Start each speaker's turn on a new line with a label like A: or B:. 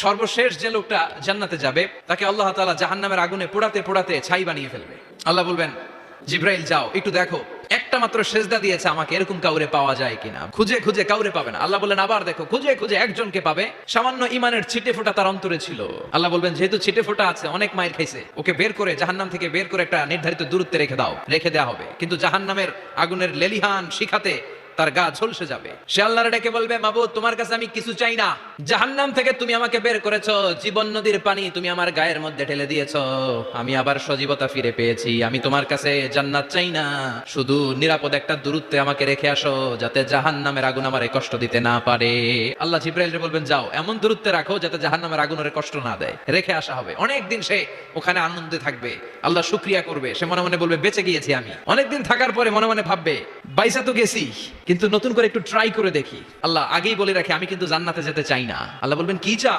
A: সর্বশেষ যে লোকটা জান্নাতে যাবে তাকে আল্লাহ তাআলা জাহান্নামের আগুনে পোড়াতে পোড়াতে ছাই বানিয়ে ফেলবে। আল্লাহ বলবেন, জিব্রাইল যাও একটু দেখো, একটা মাত্র সেজদা দিয়েছে আমাকে, এরকম কাউরে পাওয়া যায় কিনা। খুঁজে খুঁজে কাউরে পাবে না। আল্লাহ বললেন আবার দেখো, খুঁজে খুঁজে একজনকে পাবে, সামান্য ইমানের ছিটে ফোঁটা তার অন্তরে ছিল। আল্লাহ বলবেন যেহেতু ছিটে ফোঁটা আছে, অনেক মায়ের খাইছে, ওকে বের করে জাহান্নাম থেকে বের করে একটা নির্ধারিত দূরত্বে রেখে দাও, রেখে দেওয়া হবে। কিন্তু জাহান্নামের আগুনের লেলিহান শিখাতে তার গা ঝলসে যাবে। সে আল্লাহর ডেকে বলবে, মাবুদ তোমার কাছে আমি কিছু চাই না, জাহান্নাম থেকে তুমি আমাকে বের করেছো, জীবন নদীর পানি তুমি আমার গায়ের মধ্যে ঢেলে দিয়েছো, আমি আবার সজীবতা ফিরে পেয়েছি, আমি তোমার কাছে জান্নাত চাই না, শুধু নিরাপদ একটা দূরত্বে আমাকে রেখে আসো, যাতে জাহান্নামের আগুন আমারে কষ্ট দিতে না পারে। আল্লাহ জিব্রাইলকে বলবেন যাও এমন দূরত্বে রাখো যাতে জাহান্নামের আগুন ওরে কষ্ট না দেয়, রেখে আসা হবে। অনেকদিন সে ওখানে আনন্দে থাকবে, আল্লাহ শুকরিয়া করবে, সে মনে মনে বলবে বেঁচে গিয়েছি আমি। অনেকদিন থাকার পরে মনে মনে ভাববে বাইসা তো গেছি, কিন্তু নতুন করে একটু ট্রাই করে দেখি। আল্লাহ আগেই বলে রাখে আমি কিন্তু জান্নাতে যেতে চাই না। আল্লাহ বলবেন কি চাও?